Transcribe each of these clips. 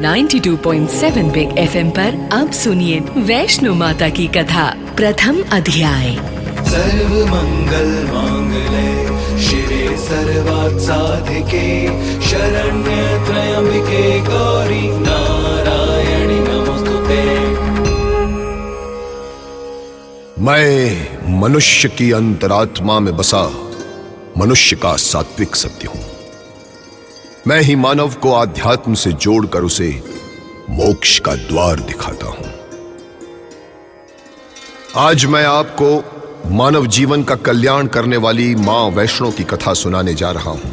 92.7 big FM पर अब सुनिए वैष्णो माता की कथा प्रथम अध्याय। सर्व मंगल मांगले शिवे सर्वार्थ साधिके शरण्य त्र्यंबके गौरी नारायणी नमोस्तुते। मैं मनुष्य की अंतरात्मा में बसा मनुष्य का सात्विक सत्य हूं। मैं ही मानव को आध्यात्म से जोड़कर उसे मोक्ष का द्वार दिखाता हूं। आज मैं आपको मानव जीवन का कल्याण करने वाली मां वैष्णो की कथा सुनाने जा रहा हूं,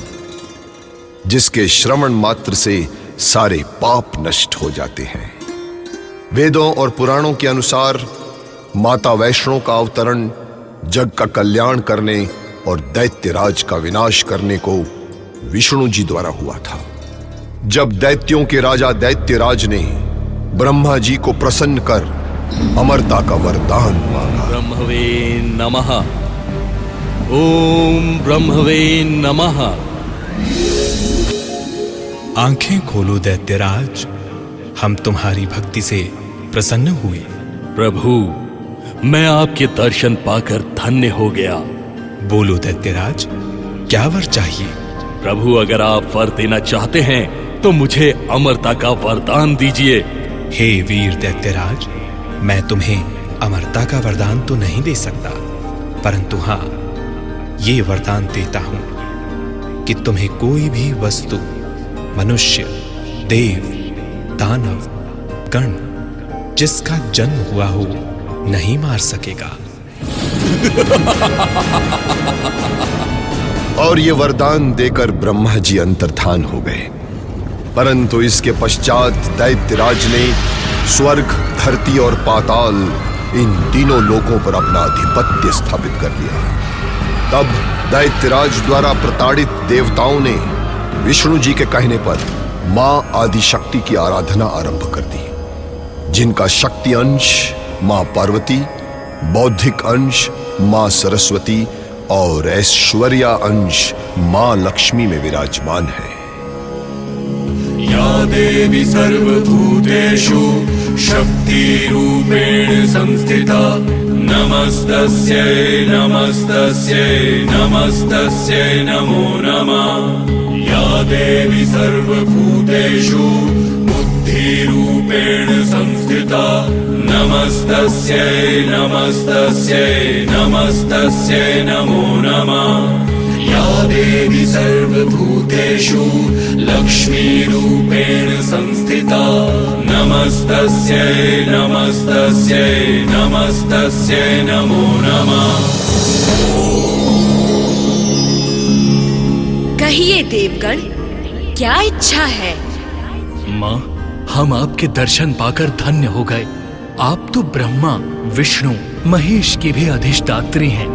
जिसके श्रवण मात्र से सारे पाप नष्ट हो जाते हैं। वेदों और पुराणों के अनुसार माता वैष्णो का अवतरण जग का कल्याण करने और दैत्यराज का विनाश करने को विष्णु जी द्वारा हुआ था। जब दैत्यों के राजा दैत्यराज ने ब्रह्मा जी को प्रसन्न कर अमरता का वरदान मांगा। ब्रह्मवे नमः। ओम ब्रह्मवे नमः। आंखें खोलो दैत्यराज, हम तुम्हारी भक्ति से प्रसन्न हुए। प्रभु, मैं आपके दर्शन पाकर धन्य हो गया। बोलो दैत्यराज, क्या वर चाहिए? प्रभु, अगर आप वर देना चाहते हैं तो मुझे अमरता का वरदान दीजिए। हे वीर दैत्यराज, मैं तुम्हें अमरता का वरदान तो नहीं दे सकता, परंतु हां, ये वरदान देता हूं कि तुम्हें कोई भी वस्तु, मनुष्य, देव, दानव, गण जिसका जन्म हुआ हो नहीं मार सकेगा। और ये वरदान देकर ब्रह्मा जी अंतर्धान हो गए। परंतु इसके पश्चात दैत्यराज ने स्वर्ग, धरती और पाताल इन तीनों लोकों पर अपना आधिपत्य स्थापित कर लिया। तब दैत्यराज द्वारा प्रताड़ित देवताओं ने विष्णु जी के कहने पर मां आदिशक्ति की आराधना आरंभ कर दी, जिनका शक्ति अंश मां पार्वती, बौद्धिक अंश मां सरस्वती और ऐश्वर्या अंश मां लक्ष्मी में विराजमान है। या देवी सर्वभूतेषु शक्ति रूपेण संस्थिता नमस्तस्यै नमस्तस्यै नमस्तस्यै नमो नमः। या देवी सर्वभूतेषु बुद्धिरूपेण संस्थिता नमस्तस्यै नमस्तस्यै नमस्तस्यै नमो नमः। या देवी सर्वभूतेषु लक्ष्मीरूपेण संस्थिता नमस्तस्यै नमस्तस्यै नमस्तस्यै नमो नमः। कहिए देवगण, क्या इच्छा है? मां, हम आपके दर्शन पाकर धन्य हो गए। आप तो ब्रह्मा, विष्णु, महेश की भी अधिष्ठात्री हैं।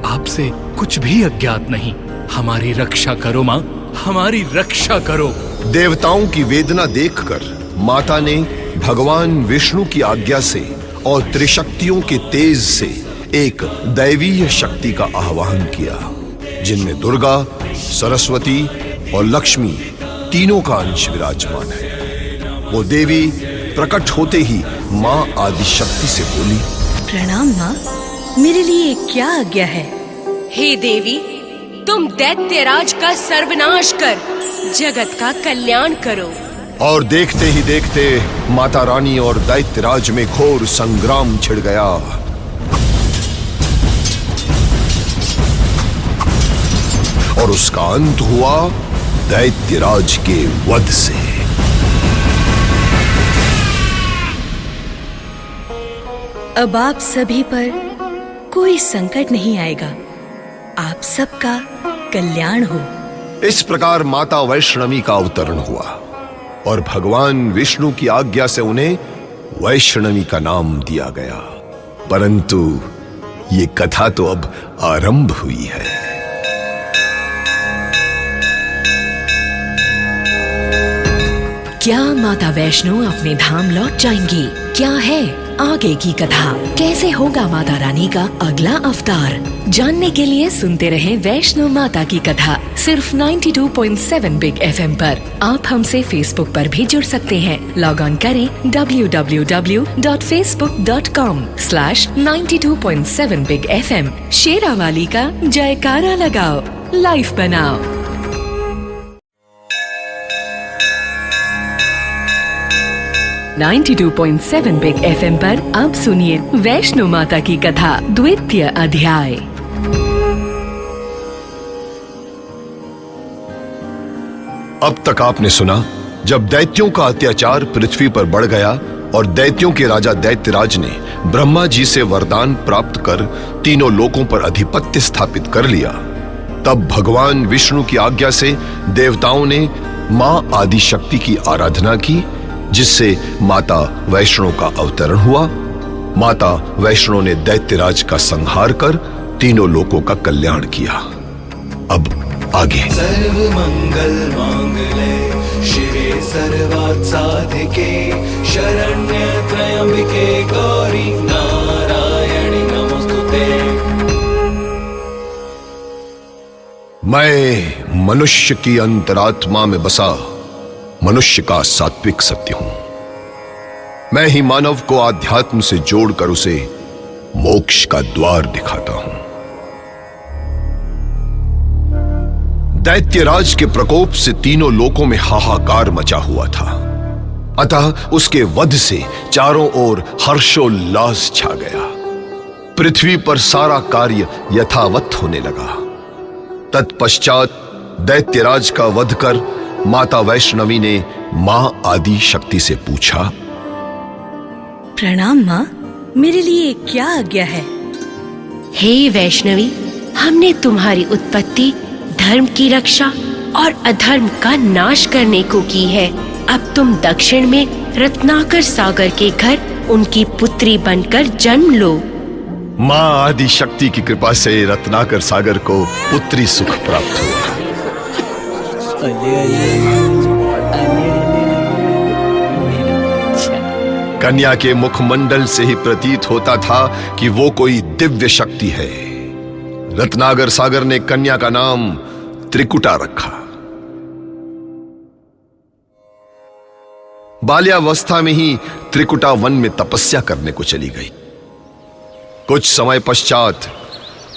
आपसे कुछ भी अज्ञात नहीं। हमारी रक्षा करो मां, हमारी रक्षा करो। देवताओं की वेदना देखकर माता ने भगवान विष्णु की आज्ञा से और त्रिशक्तियों के तेज से एक दैवीय शक्ति का आह्वान किया, जिनमें दुर्गा, सरस्वती और लक्ष्मी तीनों का अंश विराजमान है। वो देवी प्रकट होते ही मां आदिशक्ति से बोली, प्रणाम मां, मेरे लिए क्या आज्ञा है? हे देवी, तुम दैत्यराज का सर्वनाश कर जगत का कल्याण करो। और देखते ही देखते माता रानी और दैत्यराज में घोर संग्राम छिड़ गया। और उसका अंत हुआ दैत्यराज के वध से। अब आप सभी पर कोई संकट नहीं आएगा। आप सबका कल्याण हो। इस प्रकार माता वैष्णवी का अवतरण हुआ और भगवान विष्णु की आज्ञा से उन्हें वैष्णवी का नाम दिया गया। परंतु ये कथा तो अब आरंभ हुई है। क्या माता वैष्णो अपने धाम लौट जाएंगी? क्या है आगे की कथा? कैसे होगा माता रानी का अगला अवतार? जानने के लिए सुनते रहें वैष्णो माता की कथा सिर्फ 92.7 बिग FM पर। आप हमसे फेसबुक पर भी जुड़ सकते हैं। लॉग ऑन करें www.facebook.com/92.7 बिग FM। शेरावाली का जयकारा लगाओ, लाइफ बनाओ। .7 बिग FM पर अब सुनिए वैष्णो माता की कथा, द्वितीय अध्याय। अब तक आपने सुना, जब दैत्यों का अत्याचार पृथ्वी पर बढ़ गया और दैत्यों के राजा दैत्यराज ने ब्रह्मा जी से वरदान प्राप्त कर तीनों लोकों पर अधिपत्य स्थापित कर लिया, तब भगवान विष्णु की आज्ञा से देवताओं ने मां आदि शक्ति की आराधना की, जिससे माता वैष्णो का अवतरण हुआ। माता वैष्णो ने दैत्यराज का संहार कर तीनों लोकों का कल्याण किया। अब आगे। सर्व मंगल मांगले शिवे सर्वार्थ साधिके शरण्य त्र्यंबिके गौरी नारायणी नमोस्तुते। मैं मनुष्य की अंतरात्मा में बसा मनुष्य का सात्विक सत्य हूं। मैं ही मानव को आध्यात्म से जोड़कर उसे मोक्ष का द्वार दिखाता हूं। दैत्यराज के प्रकोप से तीनों लोकों में हाहाकार मचा हुआ था, अतः उसके वध से चारों ओर हर्षोल्लास छा गया। पृथ्वी पर सारा कार्य यथावत होने लगा। तत्पश्चात दैत्यराज का वध कर माता वैष्णवी ने मां आदि शक्ति से पूछा, प्रणाम मां, मेरे लिए क्या आज्ञा है? हे वैष्णवी, हमने तुम्हारी उत्पत्ति धर्म की रक्षा और अधर्म का नाश करने को की है। अब तुम दक्षिण में रत्नाकर सागर के घर उनकी पुत्री बनकर जन्म लो। मां आदि शक्ति की कृपा से रत्नाकर सागर को पुत्री सुख प्राप्त हुआ। कन्या के मुखमंडल से ही प्रतीत होता था कि वो कोई दिव्य शक्ति है। रत्नाकर सागर ने कन्या का नाम त्रिकुटा रखा। बाल्यावस्था में ही त्रिकुटा वन में तपस्या करने को चली गई। कुछ समय पश्चात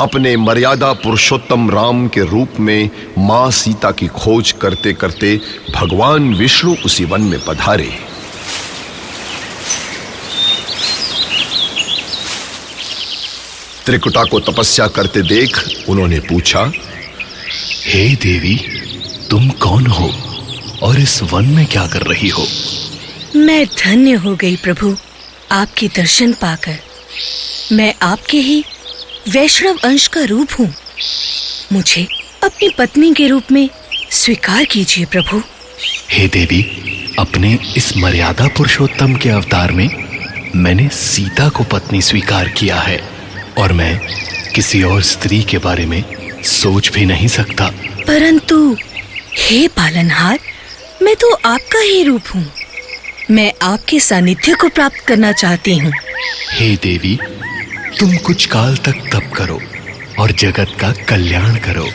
अपने मर्यादा पुरुषोत्तम राम के रूप में मां सीता की खोज करते करते भगवान विष्णु उसी वन में पधारे। त्रिकुटा को तपस्या करते देख उन्होंने पूछा, हे देवी, तुम कौन हो और इस वन में क्या कर रही हो? मैं धन्य हो गई प्रभु आपके दर्शन पाकर। मैं आपके ही वैष्णव अंश का रूप हूँ। मुझे अपनी पत्नी के रूप में स्वीकार कीजिए प्रभु। हे देवी, अपने इस मर्यादा पुरुषोत्तम के अवतार में मैंने सीता को पत्नी स्वीकार किया है और मैं किसी और स्त्री के बारे में सोच भी नहीं सकता। परंतु हे पालनहार, मैं तो आपका ही रूप हूँ। मैं आपके सानिध्य को प्राप्त करना चाहती हूँ। हे देवी, तुम कुछ काल तक तप करो और जगत का कल्याण करो।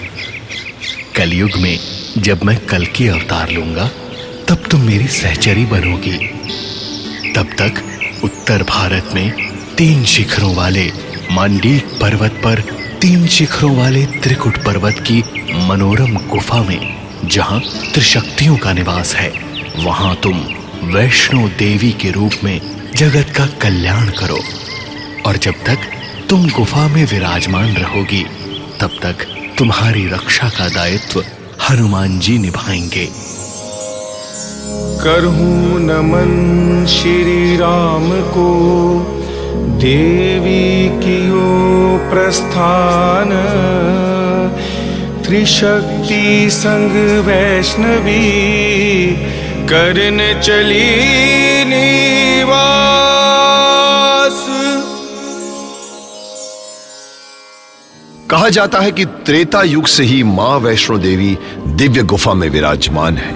कलयुग में जब मैं कल की अवतार लूंगा, तब तुम मेरी सहचरी बनोगी। तब तक उत्तर भारत में 3 शिखरों वाले मांडीक पर्वत पर 3 शिखरों वाले त्रिकुट पर्वत की मनोरम गुफा में, जहां त्रिशक्तियों का निवास है, वहां तुम वैष्णो देवी के रूप में जगत का कल्याण करो। और जब तक तुम गुफा में विराजमान रहोगी, तब तक तुम्हारी रक्षा का दायित्व हनुमान जी निभाएंगे। करहूं नमन श्री राम को, देवी कियो प्रस्थान। त्रिशक्ति संग वैष्णवी, करन चली निवास। कहा जाता है कि त्रेता युग से ही मां वैष्णो देवी दिव्य गुफा में विराजमान है,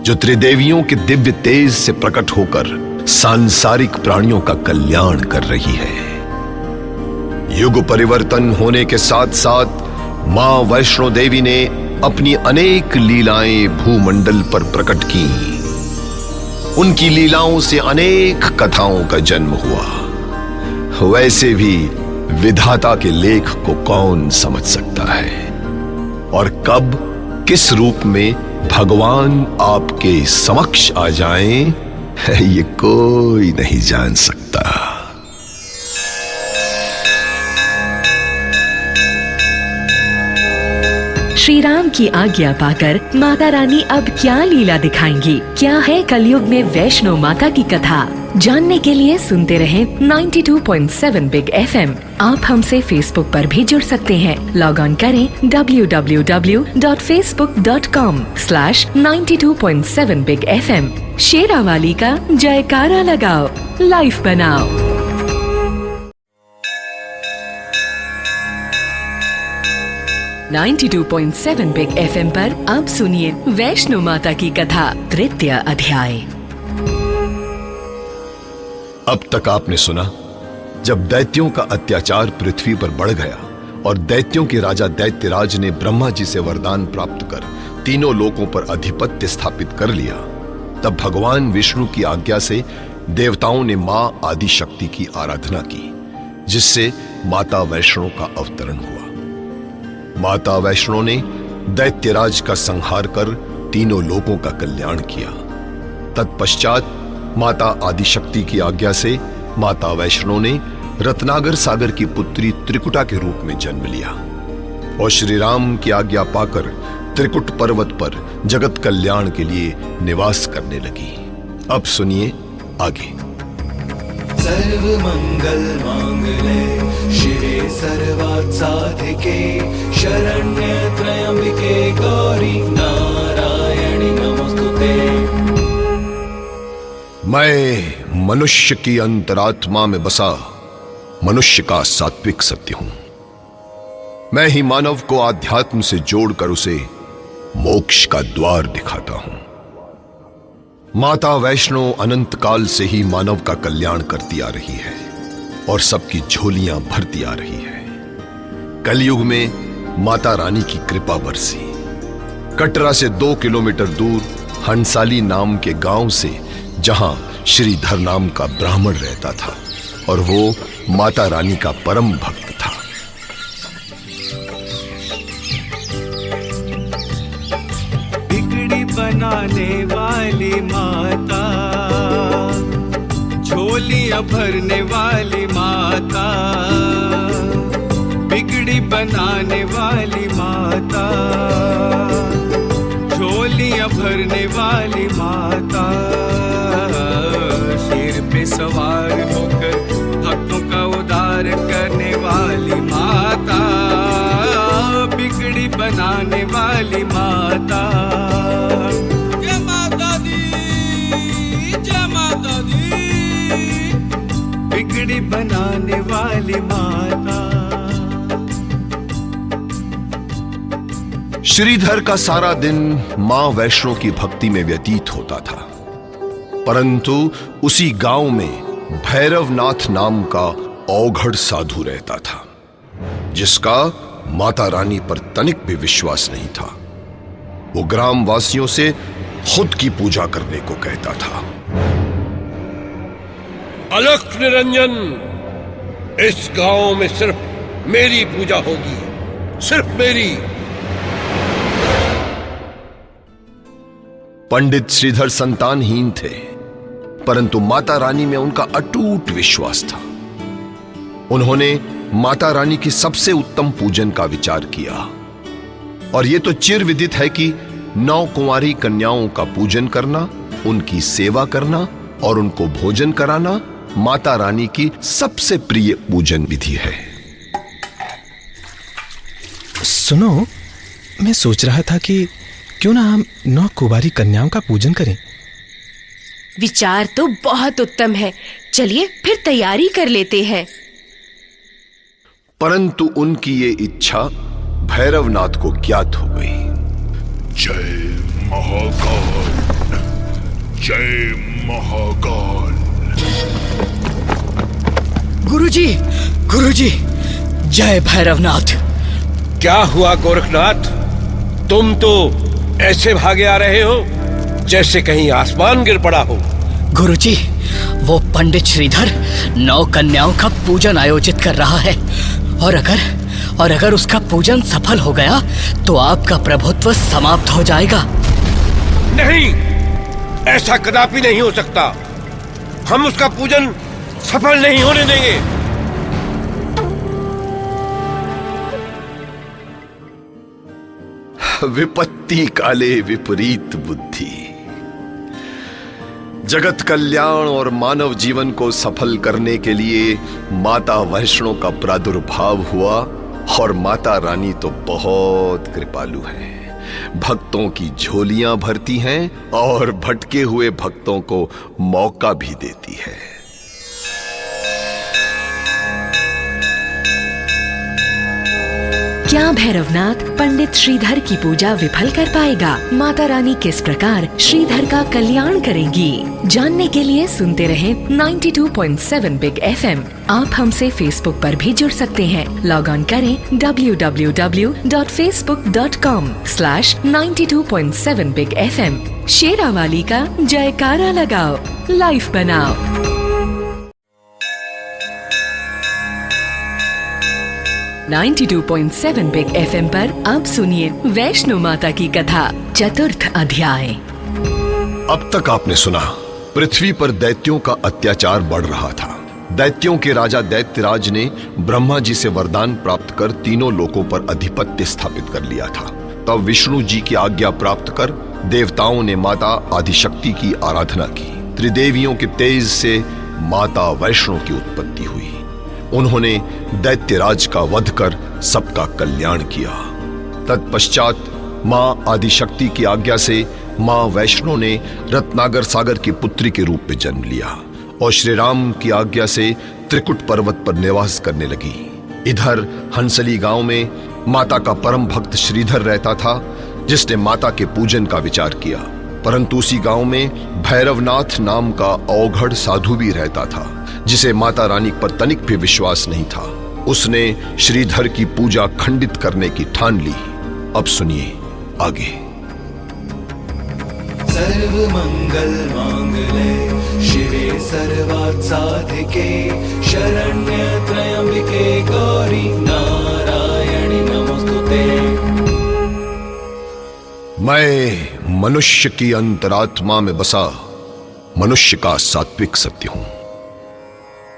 जो त्रिदेवियों के दिव्य तेज से प्रकट होकर सांसारिक प्राणियों का कल्याण कर रही है। युग परिवर्तन होने के साथ साथ मां वैष्णो देवी ने अपनी अनेक लीलाएं भूमंडल पर प्रकट की। उनकी लीलाओं से अनेक कथाओं का जन्म हुआ। वैसे भी विधाता के लेख को कौन समझ सकता है और कब किस रूप में भगवान आपके समक्ष आ जाएं, ये कोई नहीं जान सकता। श्री राम की आज्ञा पाकर माता रानी अब क्या लीला दिखाएंगी? क्या है कलयुग में वैष्णो माता की कथा? जानने के लिए सुनते रहें 92.7 बिग FM। आप हमसे फेसबुक पर भी जुड़ सकते हैं। लॉग ऑन करें www.facebook.com/92.7 बिग FM। शेरावाली का जयकारा लगाओ, लाइफ बनाओ। .7 बिग FM पर अब सुनिए वैष्णो माता की कथा, तृतीय अध्याय। अब तक आपने सुना जब दैत्यों का अत्याचार पृथ्वी पर बढ़ गया और दैत्यों के राजा दैत्यराज ने ब्रह्मा जी से वरदान प्राप्त कर तीनों लोकों पर अधिपत्य स्थापित कर लिया, तब भगवान विष्णु की आज्ञा से देवताओं ने मां आदिशक्ति की आराधना की, जिससे माता वैष्णो का अवतरण हुआ। माता वैष्णो ने दैत्यराज का संहार कर तीनों लोकों का कल्याण किया। तत्पश्चात माता आदिशक्ति की आज्ञा से माता वैष्णो ने रत्नागर सागर की पुत्री त्रिकुटा के रूप में जन्म लिया और श्री राम की आज्ञा पाकर त्रिकुट पर्वत पर जगत कल्याण के लिए निवास करने लगी। अब सुनिए आगे। सर्व मंगल मांगले शिवे सर्वार्थ साधिके शरण्य त्र्यंबिके गौरी नारायणी नमोस्तुते। मैं मनुष्य की अंतरात्मा में बसा मनुष्य का सात्विक सत्य हूं। मैं ही मानव को आध्यात्म से जोड़कर उसे मोक्ष का द्वार दिखाता हूं। माता वैष्णो अनंत काल से ही मानव का कल्याण करती आ रही है और सबकी झोलियां भरती आ रही है। कलयुग में माता रानी की कृपा बरसी। कटरा से 2 किलोमीटर दूर हंसाली नाम के गांव से, जहां श्रीधर नाम का ब्राह्मण रहता था और वो माता रानी का परम भक्त था। बिगड़ी बनाने वाली माता, झोलियां भरने वाली माता, बिगड़ी बनाने वाली माता, झोलियां भरने वाली माता, शेर पे सवार होकर भक्तों का उद्धार करने वाली माता, बिगड़ी बनाने वाली माता। जय माता दी, जय माता दी, बिगड़ी बनाने वाली माता। श्रीधर का सारा दिन मां वैष्णो की भक्ति में व्यतीत होता था, परंतु उसी गांव में भैरवनाथ नाम का औघड़ साधु रहता था, जिसका माता रानी पर तनिक भी विश्वास नहीं था। वो ग्राम वासियों से खुद की पूजा करने को कहता था। अलख निरंजन, इस गांव में सिर्फ मेरी पूजा होगी, सिर्फ मेरी। पंडित श्रीधर संतानहीन थे, परंतु माता रानी में उनका अटूट विश्वास था। उन्होंने माता रानी की सबसे उत्तम पूजन का विचार किया और यह तो चिर विदित है कि 9 कुंवारी कन्याओं का पूजन करना, उनकी सेवा करना और उनको भोजन कराना माता रानी की सबसे प्रिय पूजन विधि है। सुनो, मैं सोच रहा था कि क्यों ना हम 9 कुंवारी कन्याओं का पूजन करें। विचार तो बहुत उत्तम है, चलिए फिर तैयारी कर लेते हैं। परंतु उनकी ये इच्छा भैरवनाथ को ज्ञात हो गई। जय महाकाल, जय महाकाल। गुरुजी, गुरुजी, जय भैरवनाथ। क्या हुआ गोरखनाथ? तुम तो ऐसे भागे आ रहे हो जैसे कहीं आसमान गिर पड़ा हो। गुरुजी, वो पंडित श्रीधर 9 कन्याओं का पूजन आयोजित कर रहा है और अगर उसका पूजन सफल हो गया तो आपका प्रभुत्व समाप्त हो जाएगा। नहीं, ऐसा कदापि नहीं हो सकता। हम उसका पूजन सफल नहीं होने देंगे। विपत्ति काले विपरीत बुद्धि। जगत कल्याण और मानव जीवन को सफल करने के लिए माता वैष्णो का प्रादुर्भाव हुआ और माता रानी तो बहुत कृपालु है। भक्तों की झोलियां भरती हैं और भटके हुए भक्तों को मौका भी देती है। क्या भैरवनाथ पंडित श्रीधर की पूजा विफल कर पाएगा? माता रानी किस प्रकार श्रीधर का कल्याण करेंगी? जानने के लिए सुनते रहें 92.7 बिग FM। आप हमसे फेसबुक पर भी जुड़ सकते हैं। लॉग ऑन करें www.facebook.com/92.7 बिग FM। शेरावाली का जयकारा लगाओ, लाइफ बनाओ। .7 बिग FM पर अब सुनिए वैष्णो माता की कथा, चतुर्थ अध्याय। अब तक आपने सुना, पृथ्वी पर दैत्यों का अत्याचार बढ़ रहा था। दैत्यों के राजा दैत्यराज ने ब्रह्मा जी से वरदान प्राप्त कर तीनों लोकों पर अधिपत्य स्थापित कर लिया था। तब विष्णु जी की आज्ञा प्राप्त कर देवताओं ने माता आदिशक्ति की आराधना की। त्रिदेवियों के तेज से माता वैष्णो की उत्पत्ति हुई। उन्होंने दैत्यराज का वध कर सबका कल्याण किया। तत्पश्चात मां आदिशक्ति की आज्ञा से मां वैष्णो ने रत्नागर सागर की पुत्री के रूप में जन्म लिया और श्री राम की आज्ञा से त्रिकुट पर्वत पर निवास करने लगी। इधर हंसली गांव में माता का परम भक्त श्रीधर रहता था, जिसने माता के पूजन का विचार किया। परंतु उसी गांव में भैरवनाथ नाम का औघड़ साधु भी रहता था, जिसे माता रानी पर तनिक भी विश्वास नहीं था। उसने श्रीधर की पूजा खंडित करने की ठान ली। अब सुनिए आगे। सर्व मंगल मांगले शिवे सर्वार्थ साधिके शरण्य त्र्यंबिके गौरी नारायणी नमोस्तुते। मैं मनुष्य की अंतरात्मा में बसा मनुष्य का सात्विक सत्य हूं।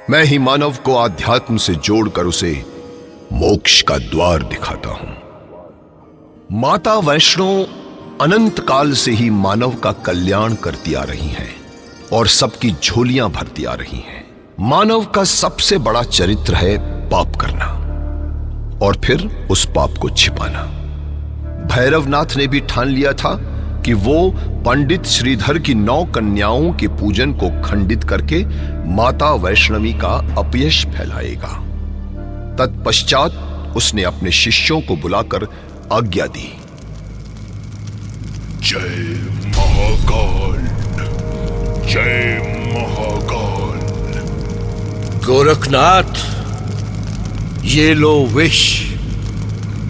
मैं ही मानव को आध्यात्म से जोड़कर उसे मोक्ष का द्वार दिखाता हूं। माता वैष्णो अनंत काल से ही मानव का कल्याण करती आ रही हैं और सबकी झोलियां भरती आ रही हैं। मानव का सबसे बड़ा चरित्र है पाप करना और फिर उस पाप को छिपाना। भैरवनाथ ने भी ठान लिया था कि वो पंडित श्रीधर की 9 कन्याओं के पूजन को खंडित करके माता वैष्णवी का अपयश फैलाएगा। तत्पश्चात उसने अपने शिष्यों को बुलाकर आज्ञा दी। जय महाकाल, जय महाकाल। गोरखनाथ, ये लो विष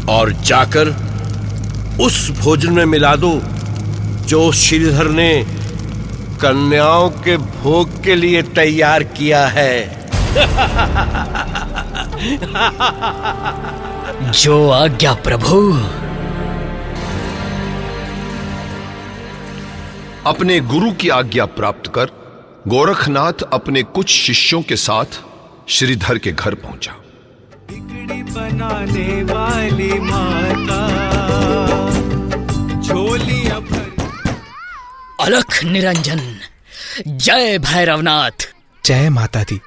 और जाकर उस भोजन में मिला दो जो श्रीधर ने कन्याओं के भोग के लिए तैयार किया है। जो आज्ञा प्रभु। अपने गुरु की आज्ञा प्राप्त कर गोरखनाथ अपने कुछ शिष्यों के साथ श्रीधर के घर पहुंचा। बिगड़ी बनाने वाली माता झोलियां भर। अलख निरंजन, जय भैरवनाथ। जय माता दी।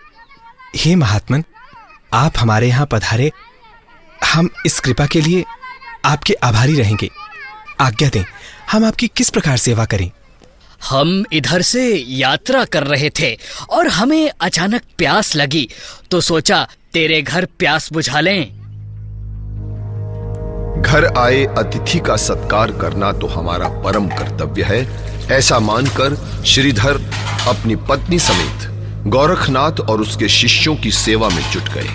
हे महात्मन, आप हमारे यहाँ पधारे, हम इस कृपा के लिए आपके आभारी रहेंगे। आज्ञा दें, हम आपकी किस प्रकार सेवा करें? हम इधर से यात्रा कर रहे थे और हमें अचानक प्यास लगी, तो सोचा तेरे घर प्यास बुझा लें। घर आए अतिथि का सत्कार करना तो हमारा परम कर्तव्य है। ऐसा मानकर श्रीधर अपनी पत्नी समेत गोरखनाथ और उसके शिष्यों की सेवा में जुट गए।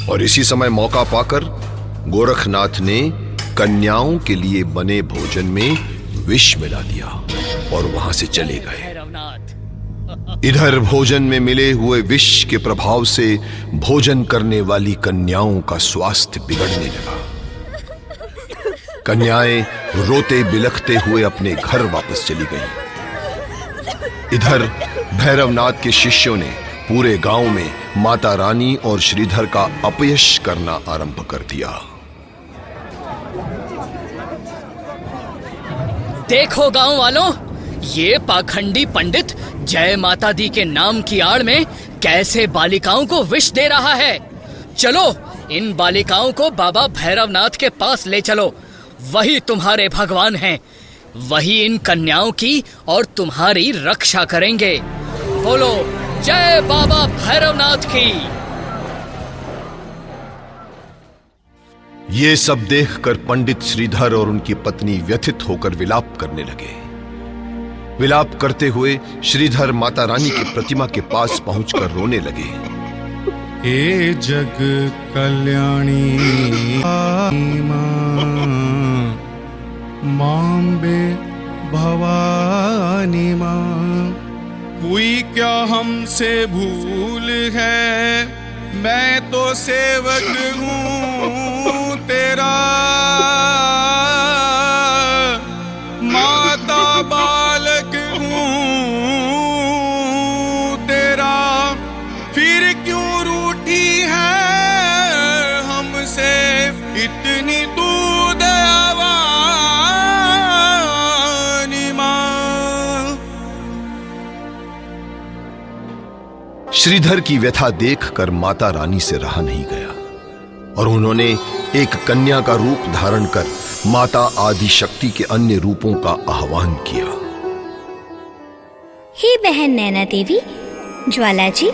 और इसी समय मौका पाकर गोरखनाथ ने कन्याओं के लिए बने भोजन में विष मिला दिया और वहां से चले गए। इधर भोजन में मिले हुए विष के प्रभाव से भोजन करने वाली कन्याओं का स्वास्थ्य बिगड़ने लगा। कन्याएं रोते बिलखते हुए अपने घर वापस चली गईं। इधर भैरवनाथ के शिष्यों ने पूरे गांव में माता रानी और श्रीधर का अपयश करना आरंभ कर दिया। देखो गांव वालों, ये पाखंडी पंडित जय माता दी के नाम की आड़ में कैसे बालिकाओं को विष दे रहा है। चलो इन बालिकाओं को बाबा भैरवनाथ के पास ले चलो, वही तुम्हारे भगवान हैं, वही इन कन्याओं की और तुम्हारी रक्षा करेंगे। बोलो जय बाबा भैरवनाथ की। ये सब देखकर पंडित श्रीधर और उनकी पत्नी व्यथित होकर विलाप करने लगे। विलाप करते हुए श्रीधर माता रानी की प्रतिमा के पास पहुंचकर रोने लगे। हे जग कल्याणी मांबे भवानी मां, कोई क्या हमसे भूल है, मैं तो सेवक हूँ तेरा, माता बालक हूँ तेरा, फिर क्यों रूठी है हमसे इतनी तू दयावानी मां। श्रीधर की व्यथा देखकर माता रानी से रहा नहीं गया और उन्होंने एक कन्या का रूप धारण कर माता आदि शक्ति के अन्य रूपों का आह्वान किया। हे बहन नैना देवी, ज्वाला जी,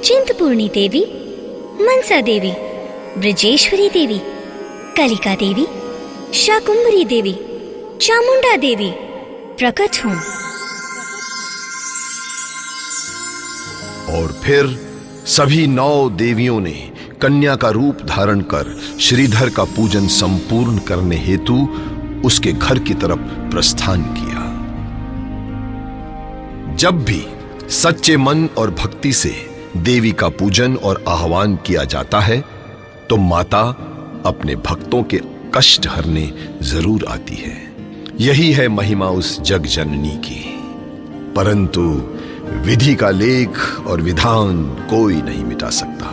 चिंतपूर्णी देवी, मनसा देवी, ब्रजेश्वरी देवी, कलिका देवी, शाकुंभरी देवी, चामुंडा देवी, प्रकट हूं। और फिर सभी 9 देवियों ने कन्या का रूप धारण कर श्रीधर का पूजन संपूर्ण करने हेतु उसके घर की तरफ प्रस्थान किया। जब भी सच्चे मन और भक्ति से देवी का पूजन और आह्वान किया जाता है तो माता अपने भक्तों के कष्ट हरने जरूर आती है। यही है महिमा उस जग जननी की। परंतु विधि का लेख और विधान कोई नहीं मिटा सकता।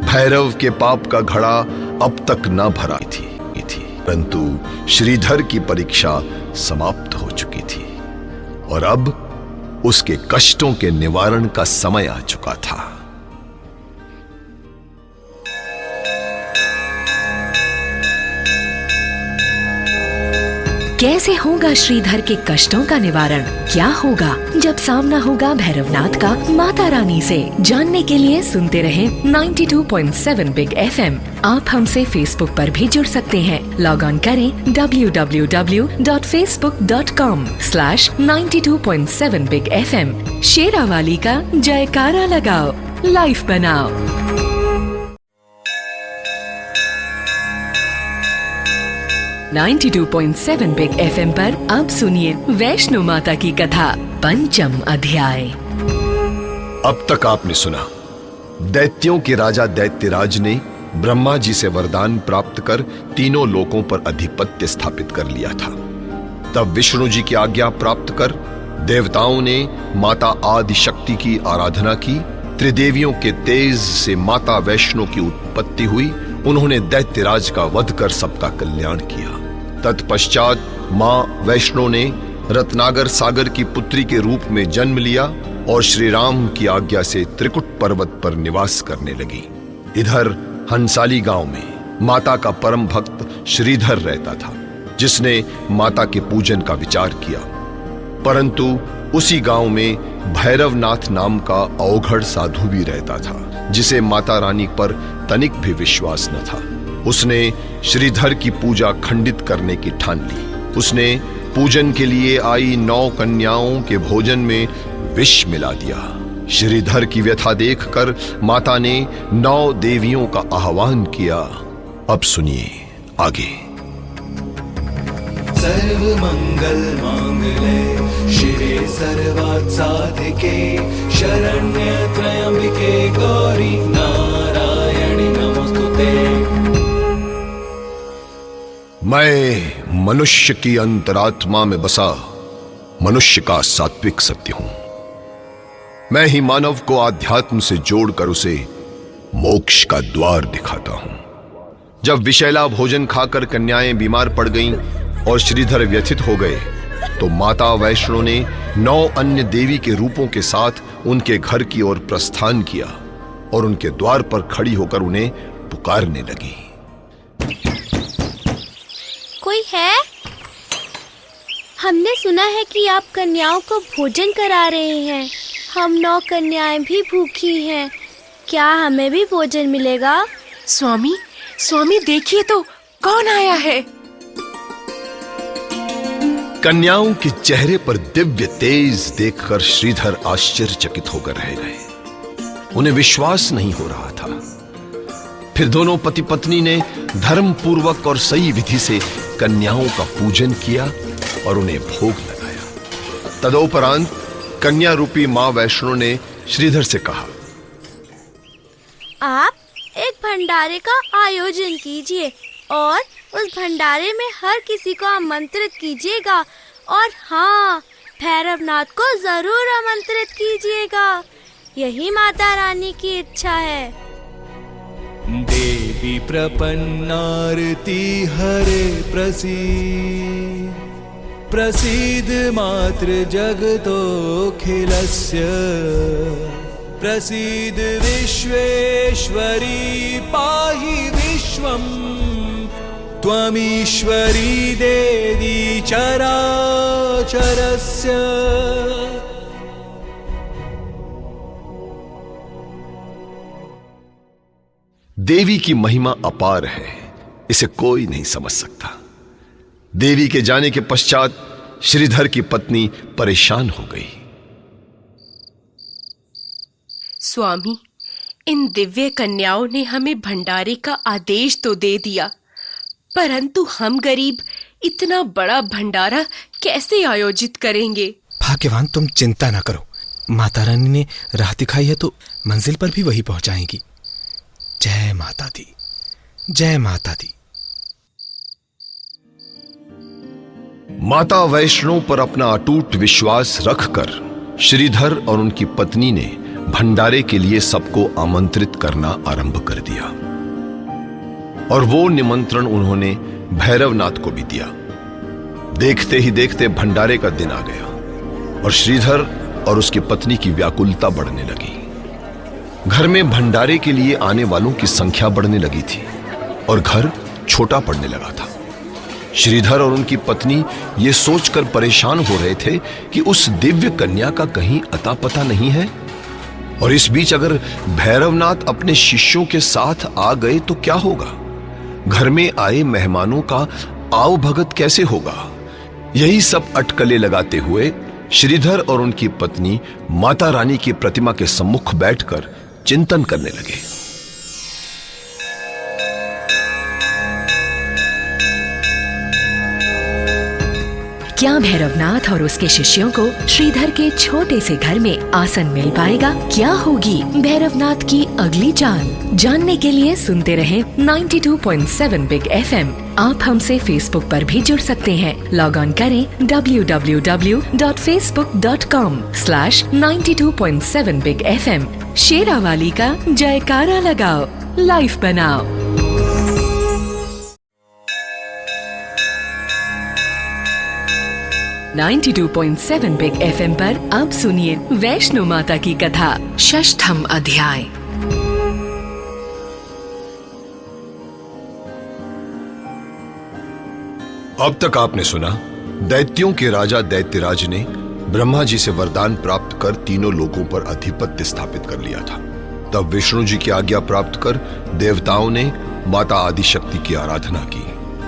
भैरव के पाप का घड़ा अब तक न भरा थी, परंतु श्रीधर की परीक्षा समाप्त हो चुकी थी और अब उसके कष्टों के निवारण का समय आ चुका था। कैसे होगा श्रीधर के कष्टों का निवारण? क्या होगा जब सामना होगा भैरवनाथ का माता रानी से? जानने के लिए सुनते रहें 92.7 बिग FM। आप हमसे फेसबुक पर भी जुड़ सकते हैं। लॉग ऑन करें www.facebook.com/92.7 बिग FM। शेरावाली का जयकारा लगाओ, लाइफ बनाओ। .7 बिग FM पर अब सुनिए वैष्णो माता की कथा, पंचम अध्याय। अब तक आपने सुना दैत्यों के राजा दैत्यराज ने ब्रह्मा जी से वरदान प्राप्त कर तीनों लोकों पर अधिपत्य स्थापित कर लिया था। तब विष्णु जी की आज्ञा प्राप्त कर देवताओं ने माता आदि शक्ति की आराधना की। त्रिदेवियों के तेज से माता वैष्णो की उत्पत्ति हुई। उन्होंने दैत्यराज का वध कर सबका कल्याण किया। तत्पश्चात मां वैष्णो ने रत्नागर सागर की पुत्री के रूप में जन्म लिया और श्री राम की आज्ञा से त्रिकुट पर्वत पर निवास करने लगी। इधर हंसाली गांव में माता का परम भक्त श्रीधर रहता था, जिसने माता के पूजन का विचार किया। परंतु उसी गांव में भैरवनाथ नाम का अवघड़ साधु भी रहता था, जिसे माता रानी पर तनिक भी विश्वास न था। उसने श्रीधर की पूजा खंडित करने की ठान ली। उसने पूजन के लिए आई 9 कन्याओं के भोजन में विष मिला दिया। श्रीधर की व्यथा देखकर माता ने 9 देवियों का आह्वान किया। अब सुनिए आगे। सर्व मंगल मांगल्ये शिवे सर्वार्थ साधिके शरण्य त्र्यंबिके गौरी नारायणी नमोस्तुते। मैं मनुष्य की अंतरात्मा में बसा मनुष्य का सात्विक सत्य हूं। मैं ही मानव को आध्यात्म से जोड़कर उसे मोक्ष का द्वार दिखाता हूं। जब विषैला भोजन खाकर कन्याएं बीमार पड़ गईं और श्रीधर व्यथित हो गए तो माता वैष्णो ने 9 अन्य देवी के रूपों के साथ उनके घर की ओर प्रस्थान किया और उनके द्वार पर खड़ी होकर उन्हें पुकारने लगी। कोई है? हमने सुना है कि आप कन्याओं को भोजन करा रहे हैं। हम 9 कन्याएं भी भूखी हैं। क्या हमें भी भोजन मिलेगा? स्वामी देखिए तो कौन आया है। कन्याओं के चेहरे पर दिव्य तेज देखकर श्रीधर आश्चर्यचकित होकर रह गए। उन्हें विश्वास नहीं हो रहा था। फिर दोनों पति पत्नी ने धर्म पूर्वक और सही विधि से कन्याओं का पूजन किया और उन्हें भोग लगाया। तदोपरांत कन्या रूपी मां वैष्णो ने श्रीधर से कहा, आप एक भंडारे का आयोजन कीजिए और उस भंडारे में हर किसी को आमंत्रित कीजिएगा। और हाँ, भैरवनाथ को जरूर आमंत्रित कीजिएगा। यही माता रानी की इच्छा है। देवी प्रपन्नारती हरे प्रसीद प्रसीद मातृ जगतोऽखिलस्य प्रसीद विश्वेश्वरी पाहि विश्वम् त्वमीश्वरी देवी चराचरस्य। देवी की महिमा अपार है, इसे कोई नहीं समझ सकता। देवी के जाने के पश्चात श्रीधर की पत्नी परेशान हो गई। स्वामी, इन दिव्य कन्याओं ने हमें भंडारे का आदेश तो दे दिया, परंतु हम गरीब इतना बड़ा भंडारा कैसे आयोजित करेंगे? भाग्यवान, तुम चिंता ना करो। माता रानी ने राह दिखाई है तो मंजिल पर भी वही पहुंचाएंगी। जय माता दी, जय माता दी। माता वैष्णो पर अपना अटूट विश्वास रखकर श्रीधर और उनकी पत्नी ने भंडारे के लिए सबको आमंत्रित करना आरंभ कर दिया और वो निमंत्रण उन्होंने भैरवनाथ को भी दिया। देखते ही देखते भंडारे का दिन आ गया और श्रीधर और उसकी पत्नी की व्याकुलता बढ़ने लगी। घर में भंडारे के लिए आने वालों की संख्या बढ़ने लगी थी और घर छोटा पड़ने लगा था। श्रीधर और उनकी पत्नी ये सोचकर परेशान हो रहे थे कि उस दिव्य कन्या का कहीं अता पता नहीं है। और इस बीच अगर भैरवनाथ अपने शिष्यों के साथ आ गए तो क्या होगा? घर में आए मेहमानों का आव भगत कैसे होगा? यही सब अटकलें लगाते हुए श्रीधर और उनकी पत्नी माता रानी की प्रतिमा के सम्मुख बैठकर चिंतन करने लगे। क्या भैरवनाथ और उसके शिष्यों को श्रीधर के छोटे से घर में आसन मिल पाएगा? क्या होगी भैरवनाथ की अगली चाल? जानने के लिए सुनते रहें 92.7 बिग FM। आप हमसे फेसबुक पर भी जुड़ सकते हैं। लॉग ऑन करें www.facebook.com/92.7 बिग FM। शेरावाली का जयकारा लगाओ, लाइफ बनाओ। .7 बिग FM पर अब सुनिए वैष्णो माता की कथा, 6वां अध्याय। अब तक आपने सुना, दैत्यों के राजा दैत्यराज ने ब्रह्मा जी से वरदान प्राप्त कर तीनों लोकों पर अधिपत्य स्थापित कर लिया था। तब विष्णु जी की आज्ञा प्राप्त कर देवताओं ने माता आदिशक्ति की आराधना की।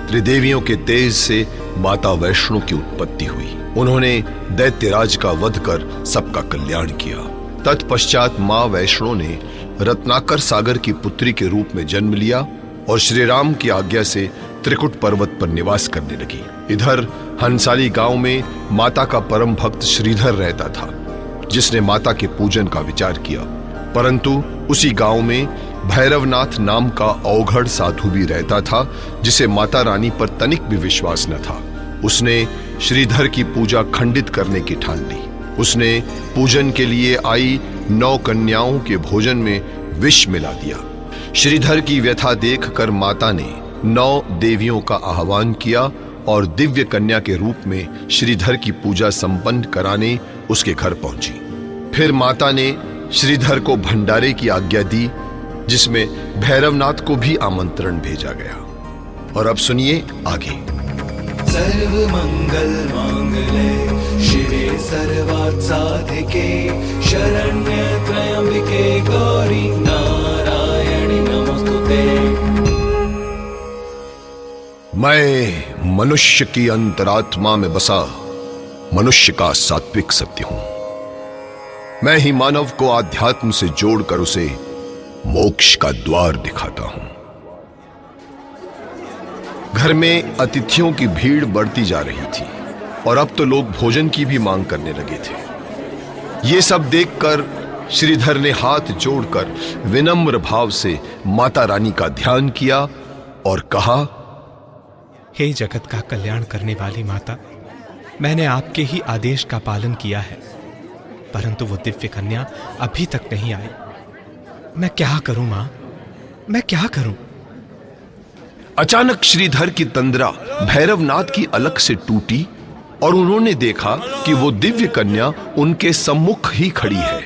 त्रिदेवियों के तेज से माता वैष्णो की उत्पत्ति हुई। उन्होंने दैत्यराज का वध कर सबका कल्याण किया। तत्पश्चात मां वैष्णो ने रत्नाकर सागर की पुत्री के रूप में जन्म लिया और श्री राम की आज्ञा से त्रिकुट पर्वत पर निवास करने लगी। इधर हंसाली गांव में माता का परम भक्त श्रीधर रहता था, जिसने माता के पूजन का विचार किया। परंतु उसी गांव में भैरवनाथ नाम का अवघड़ साधु भी रहता था, जिसे माता रानी पर तनिक भी विश्वास न था। उसने श्रीधर की पूजा खंडित करने की ठान ली। उसने पूजन के लिए आई 9 कन्याओं के भोजन में विष मिला दिया। श्रीधर की व्यथा देखकर माता ने 9 देवियों का आह्वान किया और दिव्य कन्या के रूप में श्रीधर की पूजा संपन्न कराने उसके घर पहुंची। फिर माता ने श्रीधर को भंडारे की आज्ञा दी, जिसमें भैरवनाथ को भी आमंत्रण भेजा गया। और अब सुनिए आगे। सर्व मंगल मांगले शिवे सर्वार्थ साधिके शरण्य त्र्यंबिके गौरी नारायणी नमोस्तुते। मैं मनुष्य की अंतरात्मा में बसा मनुष्य का सात्विक सत्य हूं। मैं ही मानव को आध्यात्म से जोड़कर उसे मोक्ष का द्वार दिखाता हूं। घर में अतिथियों की भीड़ बढ़ती जा रही थी और अब तो लोग भोजन की भी मांग करने लगे थे। ये सब देखकर श्रीधर ने हाथ जोड़कर विनम्र भाव से माता रानी का ध्यान किया और कहा, हे जगत का कल्याण करने वाली माता, मैंने आपके ही आदेश का पालन किया है, परंतु वो दिव्य कन्या अभी तक नहीं आई। मैं क्या करूं मां, मैं क्या करूं? अचानक श्रीधर की तंद्रा भैरवनाथ की अलग से टूटी और उन्होंने देखा कि वो दिव्य कन्या उनके सम्मुख ही खड़ी है।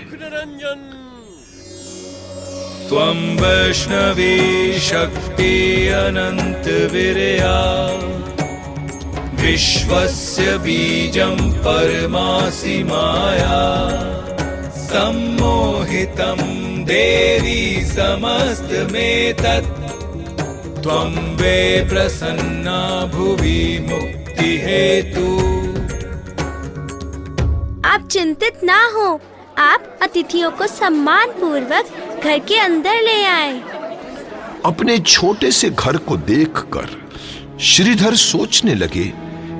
त्वं वैष्णवी शक्ति अनंत विरया विश्वस्य बीजं परमासि माया सम्मोहितं देवी समस्तमेतत् त्वं वे प्रसन्ना भुवि मुक्ति हेतु। आप चिंतित ना हो, आप अतिथियों को सम्मान पूर्वक घर के अंदर ले आए। अपने छोटे से घर को देखकर श्रीधर सोचने लगे